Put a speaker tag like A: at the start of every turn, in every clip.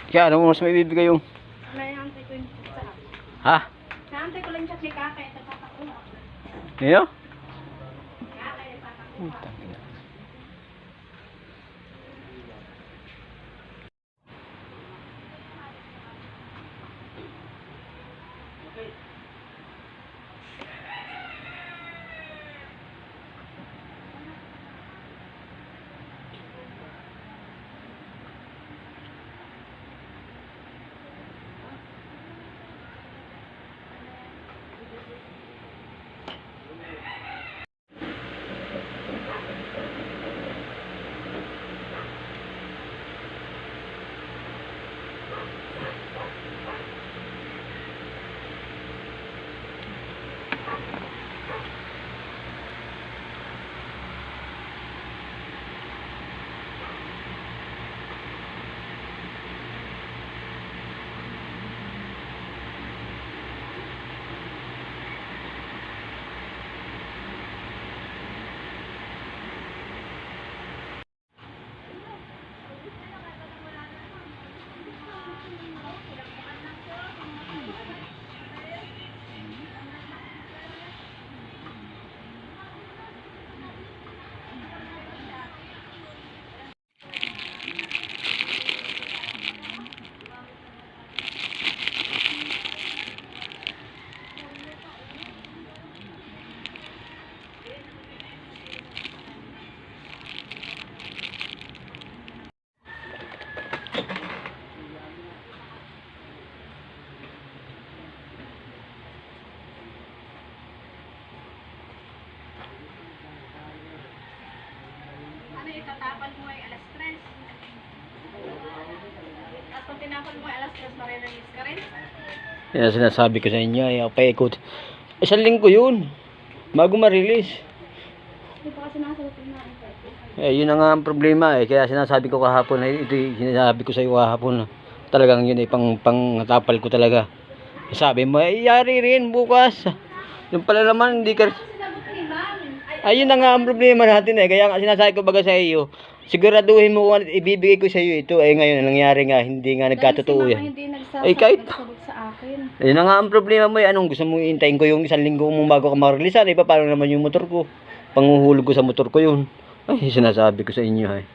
A: Kaya ano mas may bibigay yung...
B: Naantay ko yung sa akin.
A: Ha?
B: Naantay ko lang yung chat ni Kakay at nagpapakuha.
A: Nino?
B: Kakay at nagpapakuha.
A: Putang ina.
B: Ano itatapal mo ay alas 3? At pag tinapal mo ay alas 3, marirelis ka rin?
A: Yan ang sinasabi ko sa inyo. Ay, paikot. Isang linggo yun. Bago ma-release.
B: Hindi pa kasi nakasagot yung naantay.
A: Yun na nga ang problema eh. Kaya sinasabi ko kahapon, ito yung sinasabi ko sa iyo kahapon. Talagang yun ay pang-tapal ko talaga. Sabi mo, yari rin bukas. Yung pala naman, hindi ka...
B: Sinagot ni Ma'am.
A: Ayun na nga ang problema natin eh. Kaya nga sinasabi ko baga sa iyo, siguraduhin mo kung ibibigay ko sa iyo ito. Eh ngayon, nangyari nga, hindi nga nagkatotoo yan.
B: Hindi nagsasagot
A: Ay, kahit...
B: sa akin.
A: Ayun na nga ang problema mo eh. Anong gusto mo hintayin ko yung isang linggo mo bago ka ma-release? Iba paano naman yung motor ko? Panguhulog ko sa motor ko yun. Ay, sinasabi ko sa inyo eh.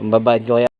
A: Pambabayad ko kaya.